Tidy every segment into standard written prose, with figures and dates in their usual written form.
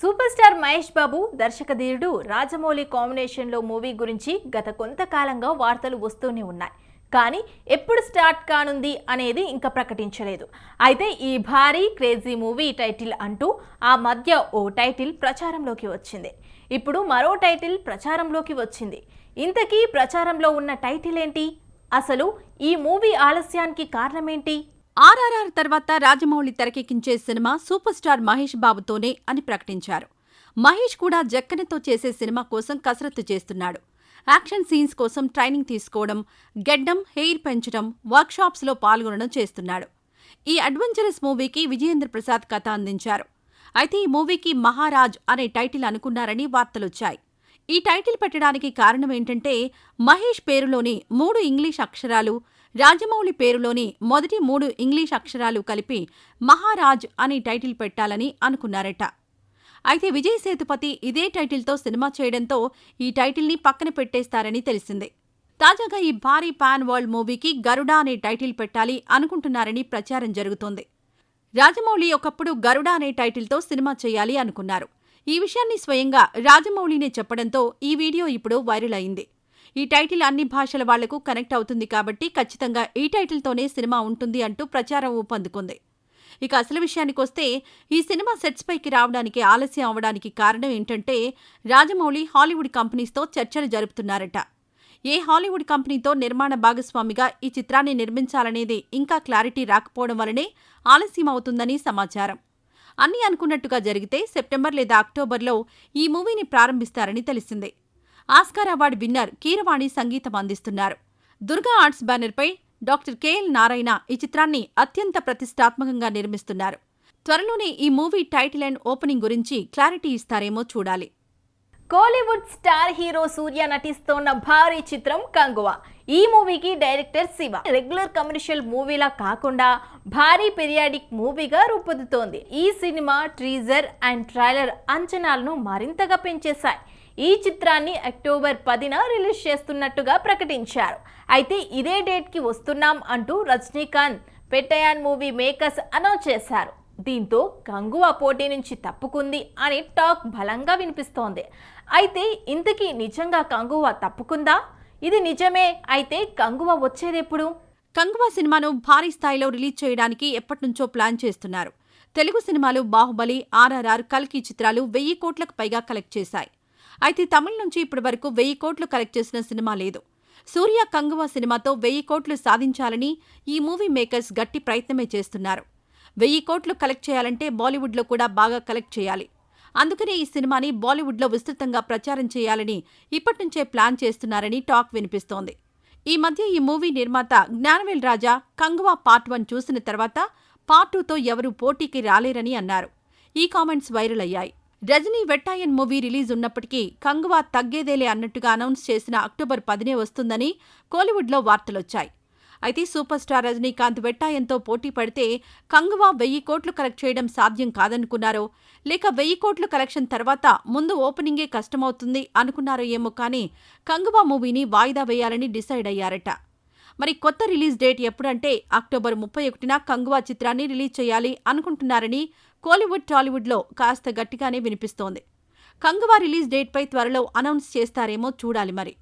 Super star Mahesh Babu దర్శకధీరుడు Rajamouli కాంబినేషన్లో movie గురించి గత కొంతకాలంగా వార్తలు వస్తూనే ఉన్నాయి. కానీ ఎప్పుడు స్టార్ట్ కానుంది అనేది ఇంకా ప్రకటించలేదు. అయితే ఈ భారీ క్రేజీ మూవీ టైటిల్ అంటూ ఆ మధ్య ఓ టైటిల్ ప్రచారంలోకి వచ్చింది. ఇప్పుడు మరో టైటిల్ ప్రచారంలోకి వచ్చింది. ఇంతకీ ప్రచారంలో ఉన్న టైటిల్ ఏంటి? అసలు ఈ మూవీ ఆలస్యానికి కారణమేంటి? ఆర్ఆర్ఆర్ తర్వాత రాజమౌళి తెరకెక్కించే సినిమా సూపర్ స్టార్ మహేష్ బాబుతోనే అని ప్రకటించారు. మహేష్ కూడా జక్కనతో చేసే సినిమా కోసం కసరత్తు చేస్తున్నాడు. యాక్షన్ సీన్స్ కోసం ట్రైనింగ్ తీసుకోవడం, గెడ్డం, హెయిర్ పెంచడం, వర్క్షాప్స్లో పాల్గొనడం చేస్తున్నాడు. ఈ అడ్వెంచరస్ మూవీకి విజయేంద్ర ప్రసాద్ కథ అందించారు. అయితే ఈ మూవీకి మహారాజ్ అనే టైటిల్ అనుకున్నారని వార్తలొచ్చాయి. ఈ టైటిల్ పెట్టడానికి కారణం ఏంటంటే మహేష్ పేరులోని 3 ఇంగ్లీష్ అక్షరాలు, రాజమౌళి పేరులోని మొదటి 3 ఇంగ్లీష్ అక్షరాలు కలిపి మహారాజ్ అని టైటిల్ పెట్టాలని అనుకున్నారట. అయితే విజయ్ సేతుపతి ఇదే టైటిల్తో సినిమా చేయడంతో ఈ టైటిల్ని పక్కన పెట్టేస్తారని తెలిసింది. తాజాగా ఈ భారీ పాన్ వరల్డ్ మూవీకి గరుడ అనే టైటిల్ పెట్టాలి అనుకుంటున్నారని ప్రచారం జరుగుతోంది. రాజమౌళి ఒకప్పుడు గరుడ అనే టైటిల్తో సినిమా చేయాలి అనుకున్నారు. ఈ విషయాన్ని స్వయంగా రాజమౌళినే చెప్పడంతో ఈ వీడియో ఇప్పుడు వైరల్ అయింది. ఈ టైటిల్ అన్ని భాషల వాళ్లకు కనెక్ట్ అవుతుంది కాబట్టి ఖచ్చితంగా ఈ టైటిల్తోనే సినిమా ఉంటుంది అంటూ ప్రచారం ఊపందుకుంది. ఇక అసలు విషయానికొస్తే ఈ సినిమా సెట్స్ పైకి రావడానికి ఆలస్యం అవడానికి కారణం ఏంటంటే రాజమౌళి హాలీవుడ్ కంపెనీస్తో చర్చలు జరుపుతున్నారట. ఏ హాలీవుడ్ కంపెనీతో నిర్మాణ భాగస్వామిగా ఈ చిత్రాన్ని నిర్మించాలనేది ఇంకా క్లారిటీ రాకపోవడం వల్లనే ఆలస్యం అవుతుందని సమాచారం. అన్నీ అనుకున్నట్టుగా జరిగితే సెప్టెంబర్ లేదా అక్టోబర్లో ఈ మూవీని ప్రారంభిస్తారని తెలిసిందే. ఆస్కార్ అవార్డు విన్నర్ కీరవాణి సంగీతం అందిస్తున్నారు. దుర్గా ఆర్ట్స్ బ్యానర్పై డాక్టర్ కెఎల్ నారాయణ ఈ చిత్రాన్ని అత్యంత ప్రతిష్టాత్మకంగా నిర్మిస్తున్నారు. త్వరలోనే ఈ మూవీ టైటిల్ అండ్ ఓపెనింగ్ గురించి క్లారిటీ ఇస్తారేమో చూడాలి. కోలీవుడ్ స్టార్ హీరో సూర్య నటిస్తోన్న భారీ చిత్రం కంగువ. ఈ మూవీకి డైరెక్టర్ శివ రెగ్యులర్ కమర్షియల్ మూవీలా కాకుండా భారీ పీరియాడిక్ మూవీగా రూపొందుతోంది. ఈ సినిమా టీజర్ అండ్ ట్రైలర్ అంచనాలను మరింతగా పెంచేశాయి. ఈ చిత్రాన్ని అక్టోబర్ 10న రిలీజ్ చేస్తున్నట్టుగా ప్రకటించారు. అయితే ఇదే డేట్కి వస్తున్నాం అంటూ రజనీకాంత్ పెట్టయాన్ మూవీ మేకర్స్ అనౌన్స్ చేశారు. దీంతో కంగువ పోటీ నుంచి తప్పుకుంది అనే టాక్ బలంగా వినిపిస్తోంది. అయితే ఇంతకీ నిజంగా కంగువ తప్పుకుందా? ఇది నిజమే అయితే కంగువ వచ్చేదెప్పుడు? కంగువ సినిమాను భారీ స్థాయిలో రిలీజ్ చేయడానికి ఎప్పటినుంచో ప్లాన్ చేస్తున్నారు. తెలుగు సినిమాలు బాహుబలి, ఆర్ఆర్ఆర్, కల్కి చిత్రాలు 1000 కోట్లకు పైగా కలెక్ట్ చేశాయి. అయితే తమిళ నుంచి ఇప్పటి వరకు 1000 కోట్లు కలెక్ట్ చేసిన సినిమా లేదు. సూర్య కంగువ సినిమాతో 1000 కోట్లు సాధించాలని ఈ మూవీ మేకర్స్ గట్టి ప్రయత్నమే చేస్తున్నారు. 1000 కోట్లు కలెక్ట్ చేయాలంటే బాలీవుడ్లో కూడా బాగా కలెక్ట్ చేయాలి. అందుకనే ఈ సినిమాని బాలీవుడ్లో విస్తృతంగా ప్రచారం చేయాలని ఇప్పటినుంచే ప్లాన్ చేస్తున్నారని టాక్ వినిపిస్తోంది. ఈ మధ్య ఈ మూవీ నిర్మాత జ్ఞానవేల్ రాజా కంగువ పార్ట్ 1 చూసిన తర్వాత పార్ట్ 2తో ఎవరూ పోటీకి రాలేరని అన్నారు. ఈ కామెంట్స్ వైరల్ అయ్యాయి. రజనీ వెట్టాయన్ మూవీ రిలీజ్ ఉన్నప్పటికీ కంగువ తగ్గేదేలే అన్నట్టుగా అనౌన్స్ చేసిన అక్టోబర్ 10నే వస్తుందని కోలీవుడ్లో వార్తలొచ్చాయి. అయితే సూపర్ స్టార్ రజనీకాంత్ వెట్టాయన్తో పోటీ పడితే కంగువ 1000 కోట్లు కలెక్ట్ చేయడం సాధ్యం కాదనుకున్నారో, లేక 1000 కోట్లు కలెక్షన్ తర్వాత ముందు ఓపెనింగే కష్టమవుతుంది అనుకున్నారో ఏమో కానీ కంగువ మూవీని వాయిదా వేయాలని డిసైడ్ అయ్యారట. మరి కొత్త రిలీజ్ డేట్ ఎప్పుడంటే అక్టోబర్ 31న కంగువ చిత్రాన్ని రిలీజ్ చేయాలి అనుకుంటున్నారని కోలీవుడ్, టాలీవుడ్లో కాస్త గట్టిగానే వినిపిస్తోంది. కంగువ రిలీజ్ డేట్పై త్వరలో అనౌన్స్ చేస్తారేమో చూడాలి మరి.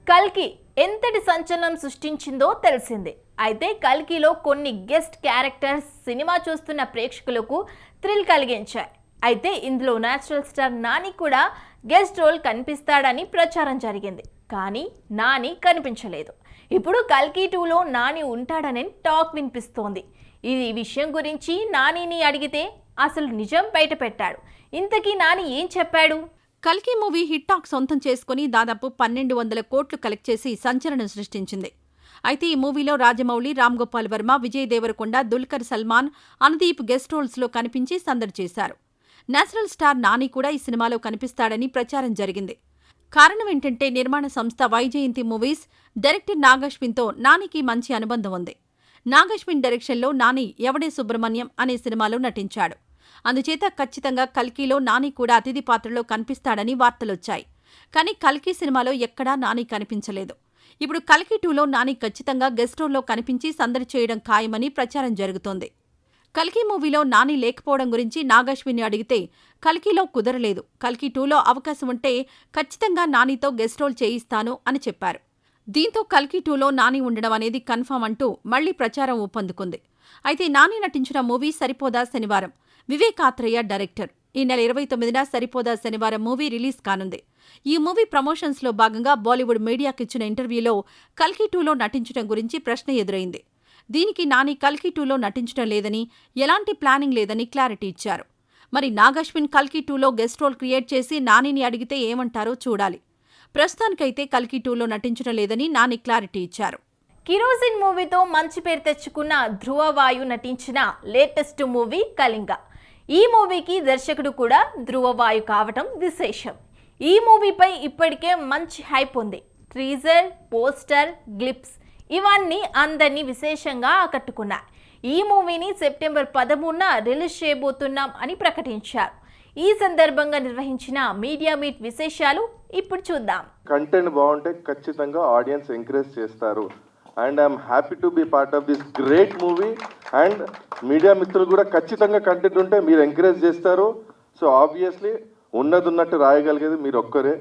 కల్కి ఎంతటి సంచలనం సృష్టించిందో తెలిసిందే. అయితే కల్కిలో కొన్ని గెస్ట్ క్యారెక్టర్స్ సినిమా చూస్తున్న ప్రేక్షకులకు థ్రిల్ కలిగించాయి. అయితే ఇందులో నేచురల్ స్టార్ నాని కూడా గెస్ట్ రోల్ కనిపిస్తాడని ప్రచారం జరిగింది. కానీ నాని కనిపించలేదు. ఇప్పుడు కల్కి 2లో నాని ఉంటాడని టాక్ వినిపిస్తోంది. ఈ విషయం గురించి నానిని అడిగితే అసలు నిజం బయట పెట్టాడు. ఇంతకీ నాని ఏం చెప్పాడు? కల్కి మూవీ హిట్ టాక్ సొంతం చేసుకుని దాదాపు 1200 కోట్లు కలెక్ట్ చేసి సంచలనం సృష్టించింది. అయితే ఈ మూవీలో రాజమౌళి, రామ్ గోపాల్ వర్మ, విజయ్ దేవరకొండ, దుల్కర్ సల్మాన్, అనుదీప్ గెస్ట్ రోల్స్లో కనిపించి సందడి చేశారు. నేచురల్ స్టార్ నాని కూడా ఈ సినిమాలో కనిపిస్తాడని ప్రచారం జరిగింది. కారణం ఏంటంటే నిర్మాణ సంస్థ వైజయంతి మూవీస్ డైరెక్టర్ నాగశ్విన్తో నానికి మంచి అనుబంధం ఉంది. నాగశ్విన్ డైరెక్షన్లో నాని ఎవడే సుబ్రహ్మణ్యం అనే సినిమాలో నటించాడు. అందుచేత ఖచ్చితంగా కల్కిలో నాని కూడా అతిథి పాత్రలో కనిపిస్తాడని వార్తలొచ్చాయి. కానీ కల్కి సినిమాలో ఎక్కడా నాని కనిపించలేదు. ఇప్పుడు కల్కి 2లో నాని ఖచ్చితంగా గెస్ట్ రోల్లో కనిపించి సందడి చేయడం ఖాయమని ప్రచారం జరుగుతోంది. కల్కి మూవీలో నాని లేకపోవడం గురించి నాగశ్విన్ని అడిగితే కల్కిలో కుదరలేదు. కల్కి 2లో అవకాశం ఉంటే ఖచ్చితంగా నానితో గెస్ట్ రోల్ చేయిస్తాను అని చెప్పారు. దీంతో కల్కి 2లో నాని ఉండడం అనేది కన్ఫర్మ్ అంటూ మళ్లీ ప్రచారం ఊపందుకుంది. అయితే నాని నటించిన మూవీ సరిపోదా శనివారం. వివేక్ ఆత్రేయ డైరెక్టర్. ఈ నెల 29న సరిపోదా శనివారం మూవీ రిలీజ్ కానుంది. ఈ మూవీ ప్రమోషన్స్లో భాగంగా బాలీవుడ్ మీడియాకిచ్చిన ఇంటర్వ్యూలో కల్కి 2లో నటించడం గురించి ప్రశ్న ఎదురైంది. దీనికి నాని కల్కి 2లో నటించడం లేదని, ఎలాంటి ప్లానింగ్ లేదని క్లారిటీ ఇచ్చారు. మరి నాగశ్విన్ కల్కి 2లో గెస్ట్ రోల్ క్రియేట్ చేసి నానిని అడిగితే ఏమంటారో చూడాలి. ప్రస్తుతానికైతే కల్కి 2లో నటించడం లేదని నాని క్లారిటీ ఇచ్చారు. కిరోసిన్ మూవీతో మంచి పేరు తెచ్చుకున్న ధ్రువ వాయు నటించిన లేటెస్ట్ మూవీ కళింగ. ఈ మూవీకి దర్శకుడు కూడా ధ్రువ వాయు కావటం విశేషం. ఈ మూవీపై ఇప్పటికే మంచి హైప్ ఉంది. ట్రీజర్, పోస్టర్, గ్లిప్స్ ఇవన్నీ అందరినీ విశేషంగా ఆకట్టుకున్నాయి. ఈ మూవీని సెప్టెంబర్ 13న రిలీజ్ చేయబోతున్నాం అని ప్రకటించారు. ఈ సందర్భంగా నిర్వహించిన మీడియా మీట్ విశేషాలు ఇప్పుడు చూద్దాం. కంటెంట్ బాగుంటే ఖచ్చితంగా ఆడియన్స్ ఎంకరేజ్ చేస్తారు. And I'm happy to be part of this great movie. And media మిత్రులు కూడా ఖచ్చితంగా కంటెంట్ ఉంటే మీరు ఎంకరేజ్ చేస్తారు. సో ఆబ్వియస్లీ ఉన్నట్టు రాయగలిగేది మీరు ఒక్కరే.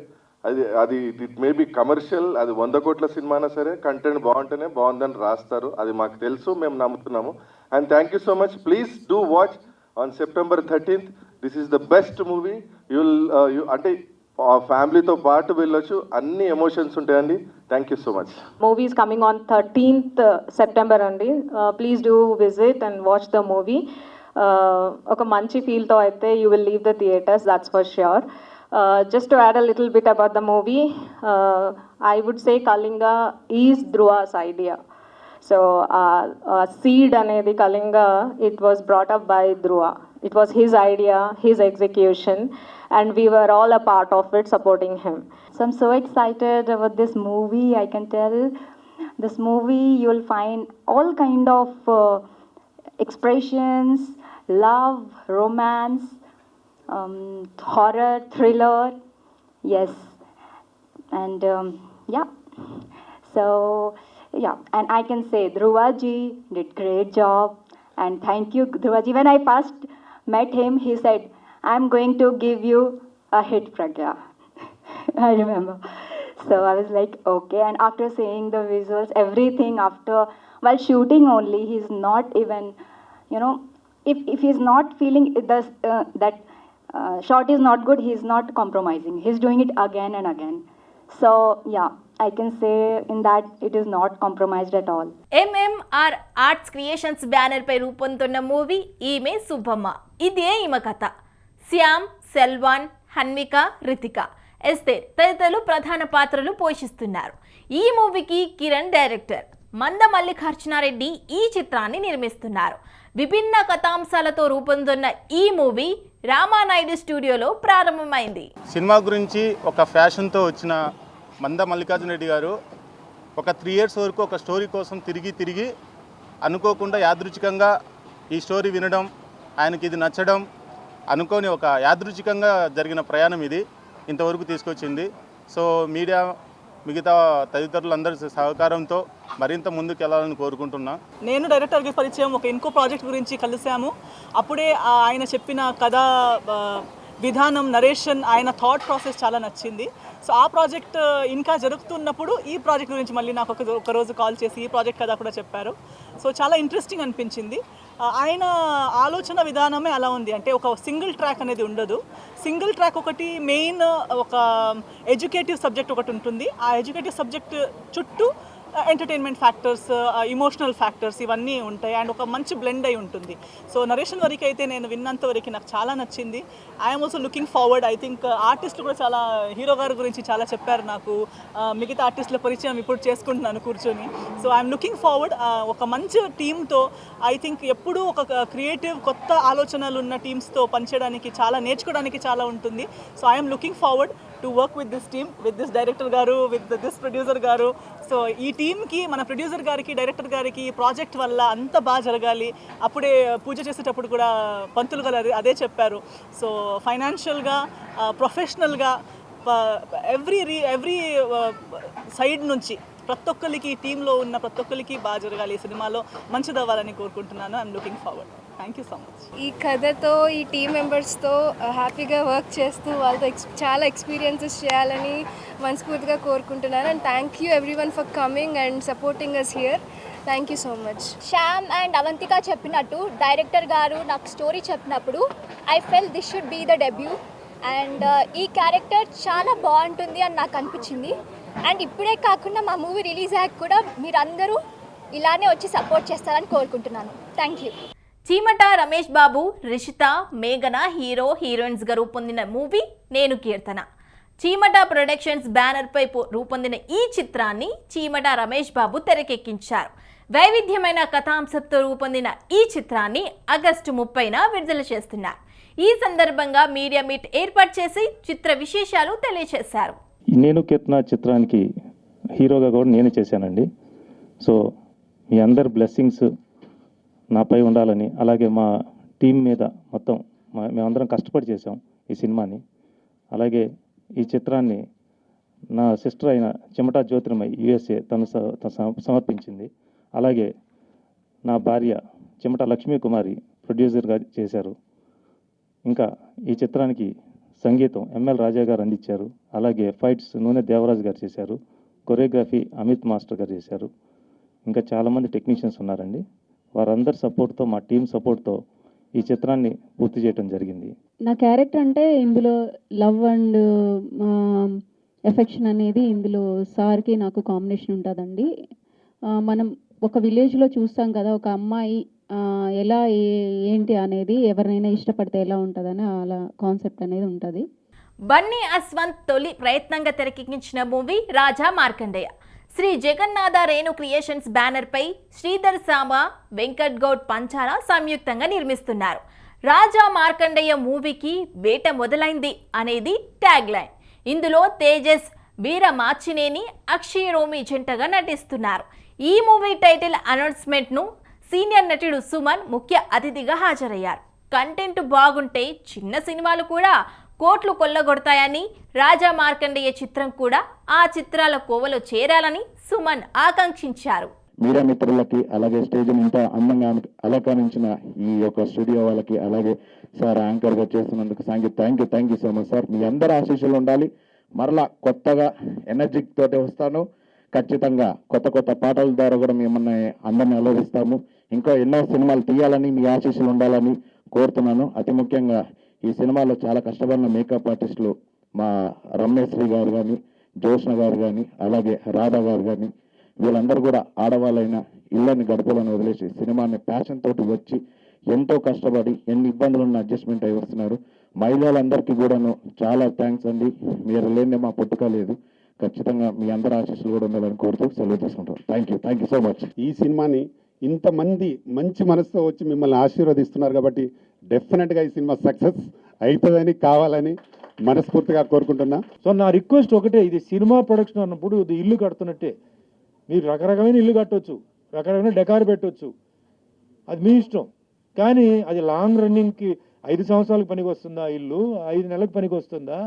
అది ఇట్ మే బి కమర్షియల్, అది 100 కోట్ల సినిమానా సరే కంటెంట్ బాగుంటేనే బాగుందని రాస్తారు. అది మాకు తెలుసు, మేము నమ్ముతున్నాము. And thank you so much. Please do watch on September 13th. This is the best movie. అంటే ఫ్యామిలీతో పాటు వెళ్ళొచ్చు, అన్ని ఎమోషన్స్ ఉంటాయండి. Thank you so much. Movie is coming on 13th September అండి. Please do visit and watch the movie. ఒక మంచి ఫీల్తో అయితే you will leave the theatres, that's for sure. Just to add a little bit about the movie, I would say Kalinga is Dhruva's idea. So seed anedi Kalinga, it was brought up by Dhruva. It was his idea, his execution, and we were all a part of it, supporting him. So I'm so excited about this movie. I can tell this movie you'll find all kind of expressions, love, romance, horror, thriller, yes, and yeah. So yeah, and I can say Dhruvaji did great job, and thank you Dhruvaji. When I first met him, he said, "I'm going to give you a hit, Pragya." I remember. So I was like, okay. And after seeing the visuals, everything after, while shooting only, he's not even, you know, if he's not feeling that shot is not good, he's not compromising. He's doing it again and again. So yeah, I can say in that it is not compromised at all. MMR arts creations banner పై రూపొందుతున్న movie ఈమె సుబ్బమ్మ. ఇదే ఈమె కథ. శ్యామ్, సెల్వాన్, హన్విక, రితిక, ఎస్తేర్ తదితరులు ప్రధాన పాత్రలు పోషిస్తున్నారు. ఈ మూవీకి కిరణ్ డైరెక్టర్. మంద మల్లికార్జునారెడ్డి ఈ చిత్రాన్ని నిర్మిస్తున్నారు. విభిన్న కథాంశాలతో రూపొందుతున్న ఈ మూవీ రామానాయుడు స్టూడియోలో ప్రారంభమైంది. సినిమా గురించి ఒక ఫ్యాషన్తో వచ్చిన మంద మల్లికార్జున రెడ్డి గారు ఒక 3 years వరకు ఒక స్టోరీ కోసం తిరిగి అనుకోకుండా యాదృచ్ఛికంగా ఈ స్టోరీ వినడం, ఆయనకి ఇది నచ్చడం, అనుకోని ఒక యాదృచ్ఛికంగా జరిగిన ప్రయాణం ఇది ఇంతవరకు తీసుకొచ్చింది. సో మీడియా మిగతా తదితరులందరి సహకారంతో మరింత ముందుకు వెళ్ళాలని కోరుకుంటున్నా. నేను డైరెక్టర్కి పరిచయం ఒక ఇంకో ప్రాజెక్ట్ గురించి కలిసాము. అప్పుడే ఆయన చెప్పిన కథ విధానం, నరేషన్, ఆయన థాట్ ప్రాసెస్ చాలా నచ్చింది. సో ఆ ప్రాజెక్ట్ ఇంకా జరుగుతున్నప్పుడు ఈ ప్రాజెక్ట్ గురించి మళ్ళీ నాకు ఒక రోజు కాల్ చేసి ఈ ప్రాజెక్ట్ కథ కూడా చెప్పారు. సో చాలా ఇంట్రెస్టింగ్ అనిపించింది. ఆయన ఆలోచన విధానమే అలా ఉంది. అంటే ఒక సింగిల్ ట్రాక్ అనేది ఉండదు. సింగిల్ ట్రాక్ ఒకటి మెయిన్, ఒక ఎడ్యుకేటివ్ సబ్జెక్ట్ ఒకటి ఉంటుంది. ఆ ఎడ్యుకేటివ్ సబ్జెక్ట్ చుట్టూ ఎంటర్టైన్మెంట్ ఫ్యాక్టర్స్, ఇమోషనల్ ఫ్యాక్టర్స్ ఇవన్నీ ఉంటాయి. అండ్ ఒక మంచి బ్లెండ్ అయి ఉంటుంది. సో నరేషన్ వరకు అయితే నేను విన్నంత వరకు నాకు చాలా నచ్చింది. I'm also looking forward. I think ఆర్టిస్టులు కూడా చాలా, హీరో గారి గురించి చాలా చెప్పారు నాకు. మిగతా ఆర్టిస్టుల పరిచయం ఇప్పుడు చేసుకుంటున్నాను కూర్చొని. So I'm looking forward. ఒక మంచి టీమ్తో, ఐ థింక్ ఎప్పుడూ ఒక క్రియేటివ్ కొత్త ఆలోచనలు ఉన్న టీమ్స్తో పనిచేయడానికి, చాలా నేర్చుకోవడానికి చాలా ఉంటుంది. So I'm looking forward to work with this team, with this director గారు, విత్ దిస్ ప్రొడ్యూసర్ గారు. సో ఈ టీమ్కి, మన ప్రొడ్యూసర్ గారికి, డైరెక్టర్ గారికి ప్రాజెక్ట్ వల్ల అంత బాగా జరగాలి. అప్పుడే పూజ చేసేటప్పుడు కూడా పంతులు గారు అదే చెప్పారు. సో ఫైనాన్షియల్గా, ప్రొఫెషనల్గా, ఎవ్రీ సైడ్ నుంచి ప్రతి ఒక్కరికి, టీంలో ఉన్న ప్రతి ఒక్కరికి బాగా జరగాలి. ఈ సినిమాలో మంచిదవ్వాలని కోరుకుంటున్నాను. I'm looking forward. Thank you so much. ఈ కథతో ఈ టీమ్ మెంబర్స్తో హ్యాపీగా వర్క్ చేస్తూ వాళ్ళతో చాలా ఎక్స్పీరియన్సెస్ చేయాలని మనస్ఫూర్తిగా కోరుకుంటున్నాను. And thank you everyone for coming and supporting us here. Thank you so much. Shyam and Avantika చెప్పినట్టు డైరెక్టర్ గారు నాకు స్టోరీ చెప్పినప్పుడు I felt this should be the debut and ఈ క్యారెక్టర్ చాలా బాగుంటుంది అని నాకు అనిపించింది. అండ్ ఇప్పుడే కాకుండా మా మూవీ రిలీజ్ అయ్యాక కూడా మీరందరూ ఇలానే వచ్చి సపోర్ట్ చేస్తారని కోరుకుంటున్నాను. Thank you. చీమట రమేష్ బాబు, రిషిత, మేఘన హీరో హీరోయిన్స్గా రూపొందిన మూవీ నేను కీర్తన. చీమట ప్రొడక్షన్స్ బ్యానర్పై రూపొందిన ఈ చిత్రాన్ని చీమట రమేష్ బాబు తెరకెక్కించారు. వైవిధ్యమైన కథాంశంతో రూపొందిన ఈ చిత్రాన్ని ఆగస్టు 30న విడుదల చేస్తున్నారు. ఈ సందర్భంగా మీడియా మీట్ ఏర్పాటు చేసి చిత్ర విశేషాలు తెలియజేశారు. నేను కీర్తన చిత్రానికి హీరోగా కూడా నేను చేశానండి. సో మీ అందరి బ్లెస్సింగ్స్ నాపై ఉండాలని, అలాగే మా టీం మీద మొత్తం మేమందరం కష్టపడి చేసాం ఈ సినిమాని. అలాగే ఈ చిత్రాన్ని నా సిస్టర్ అయిన చెమటా జ్యోతిర్మయి USA తను సమర్పించింది. అలాగే నా భార్య చెమట లక్ష్మీ కుమారి ప్రొడ్యూసర్గా చేశారు. ఇంకా ఈ చిత్రానికి సంగీతం ML రాజా గారు అందించారు. అలాగే ఫైట్స్ నూనె దేవరాజు గారు చేశారు. కొరియోగ్రఫీ అమిత్ మాస్టర్ గారు చేశారు. ఇంకా చాలామంది టెక్నీషియన్స్ ఉన్నారండి. వారందరి సపోర్ట్తో, మా టీం సపోర్ట్తో ఈ చిత్రాన్ని పూర్తి చేయడం జరిగింది. నా క్యారెక్టర్ అంటే ఇందులో లవ్ అండ్ ఎఫెక్షన్ అనేది ఇందులో సార్కి నాకు కాంబినేషన్ ఉంటుందండి. మనం ఒక విలేజ్లో చూస్తాం కదా, ఒక అమ్మాయి ఎలా ఏంటి అనేది ఎవరినైనా ఇష్టపడితే ఎలా ఉంటుందని అలా కాన్సెప్ట్ అనేది ఉంటుంది. బన్నీ అస్వంత్ తొలి ప్రయత్నంగా తెరకెక్కించిన మూవీ రాజా మార్కండేయ. శ్రీ జగన్నాథ రేణు క్రియేషన్స్ బ్యానర్పై శ్రీధర్ సామ, వెంకట్ గౌడ్ పంచాల సంయుక్తంగా నిర్మిస్తున్నారు. రాజా మార్కండేయ మూవీకి వేట మొదలైంది అనేది ట్యాగ్ లైన్. ఇందులో తేజస్, వీర మాచినేని, అక్షయ్ రోమి జంటగా నటిస్తున్నారు. ఈ మూవీ టైటిల్ అనౌన్స్మెంట్ను సీనియర్ నటుడు సుమన్ ముఖ్య అతిథిగా హాజరయ్యారు. కంటెంట్ బాగుంటే చిన్న సినిమాలు కూడా కోట్లు కొల్లగొడతాయని, రాజా మార్కండేయ చిత్రం కూడా ఆ చిత్రాల కోవలో చేరాలని సుమన్ ఆకాంక్షించారు. మీడియా మిత్రులకి, అలాగే స్టేజ్ ఇంత అందంగా అలంకరించిన ఈ యొక్క స్టూడియో వాళ్ళకి, అలాగే సార్ యాంకర్గా చేస్తున్నందుకు thank you so much sir. మీ అందరి ఆశీస్సులు ఉండాలి. మరలా కొత్తగా ఎనర్జిక్ తోటి వస్తాను. ఖచ్చితంగా కొత్త పాటల ద్వారా కూడా మిమ్మల్ని అందరినీ అలరిస్తాము. ఇంకా ఎన్నో సినిమాలు తీయాలని మీ ఆశీస్సులు ఉండాలని కోరుతున్నాను. అతి ముఖ్యంగా ఈ సినిమాలో చాలా కష్టపడిన మేకప్ ఆర్టిస్టులు మా రమేశ్రీ గారు కానీ, జోష్ణ గారు కానీ, అలాగే రాధా గారు కానీ, వీళ్ళందరూ కూడా ఆడవాళ్ళైన ఇళ్ళని గడపలను వదిలేసి సినిమాని ప్యాషన్ తోటి వచ్చి ఎంతో కష్టపడి ఎన్ని ఇబ్బందులను అడ్జస్ట్మెంట్ అయి వస్తున్నారు. మహిళలందరికీ కూడాను చాలా థ్యాంక్స్ అండి. మీరు లేని మా పుట్టుక లేదు. ఖచ్చితంగా మీ అందరి ఆశీస్సులు కూడా ఉండాలని కోరుతూ సెలవు తీసుకుంటాం. Thank you so much. ఈ సినిమాని ఇంతమంది మంచి మనసుతో వచ్చి మిమ్మల్ని ఆశీర్వదిస్తున్నారు కాబట్టి డెఫినెట్గా ఈ సినిమా సక్సెస్ అవుతుందని, కావాలని మనస్ఫూర్తిగా కోరుకుంటున్నా. సో నా రిక్వెస్ట్ ఒకటే, ఇది సినిమా ప్రొడక్షన్ అన్నప్పుడు ఇది ఇల్లు కడుతున్నట్టే. మీరు రకరకమైన ఇల్లు కట్టవచ్చు, రకరకమైన డెకార్ పెట్టవచ్చు, అది మీ ఇష్టం. కానీ అది లాంగ్ రన్నింగ్కి 5 సంవత్సరాలకు పనికి వస్తుందా, ఇల్లు 5 నెలలకు పనికి వస్తుందా,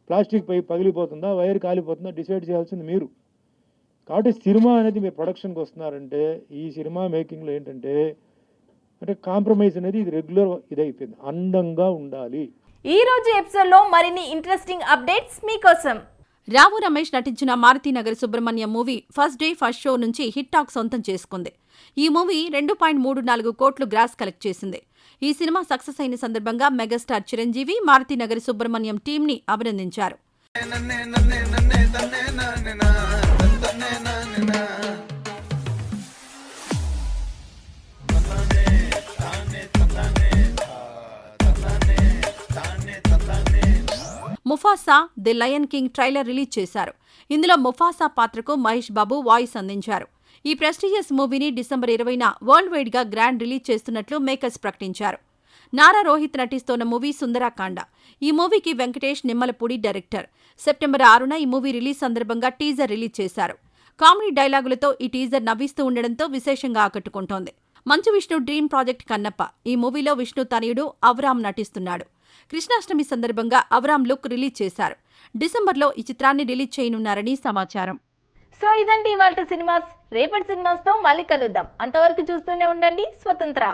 ప్లాస్టిక్ పై పగిలిపోతుందా, వైర్ కాలిపోతుందా, డిసైడ్ చేయాల్సింది మీరు. కాబట్టి సినిమా అనేది మీరు ప్రొడక్షన్కి వస్తున్నారంటే ఈ సినిమా మేకింగ్లో ఏంటంటే కాంప్రమైజ్ అనేది ఇది రెగ్యులర్ ఇదైపోయింది. అందంగా ఉండాలి. ఈ రోజు ఎపిసోడ్లో మరిన్ని ఇంట్రెస్టింగ్ అప్డేట్స్ మీకోసం. రావు రమేష్ నటించిన Maruthi Nagar Subrahmanyam movie first day first show నుంచి హిట్ టాక్ సొంతం చేసుకుంది. ఈ మూవీ 2.34 కోట్లు గ్రాస్ కలెక్ట్ చేసింది. ఈ సినిమా సక్సెస్ అయిన సందర్భంగా మెగాస్టార్ చిరంజీవి మారుతీనగర్ సుబ్రహ్మణ్యం టీంని అభినందించారు. Mufasa the lion king trailer release చేశారు. ఇందులో ముఫాసా పాత్రకు మహేష్ బాబు వాయిస్ అందించారు. ఈ ప్రెస్టీజియస్ మూవీని డిసెంబర్ 20న వరల్డ్ వైడ్ గా గ్రాండ్ రిలీజ్ చేస్తున్నట్లు మేకర్స్ ప్రకటించారు. నారా రోహిత్ నటిస్తోన్న మూవీ సుందరాకాండ. ఈ మూవీకి వెంకటేష్ నిమ్మలపూడి డైరెక్టర్. సెప్టెంబర్ 6న ఈ మూవీ రిలీజ్ సందర్భంగా టీజర్ రిలీజ్ చేశారు. కామెడీ డైలాగులతో ఈ టీజర్ నవ్విస్తూ ఉండడంతో విశేషంగా ఆకట్టుకుంటోంది. Manchu Vishnu dream project Kannappa. ఈ మూవీలో విష్ణు తనయుడు అవరామ్ నటిస్తున్నాడు. కృష్ణాష్టమి సందర్భంగా అవరామ్ లుక్ రిలీజ్ చేశారు. డిసెంబర్లో ఈ చిత్రాన్ని రిలీజ్ చేయనున్నారని సమాచారం. సో ఇదండి ఇవాల్టి సినిమాస్. రేపటి సినిమాస్తో మళ్ళీ కలుద్దాం. అంతవరకు చూస్తూనే ఉండండి స్వతంత్ర.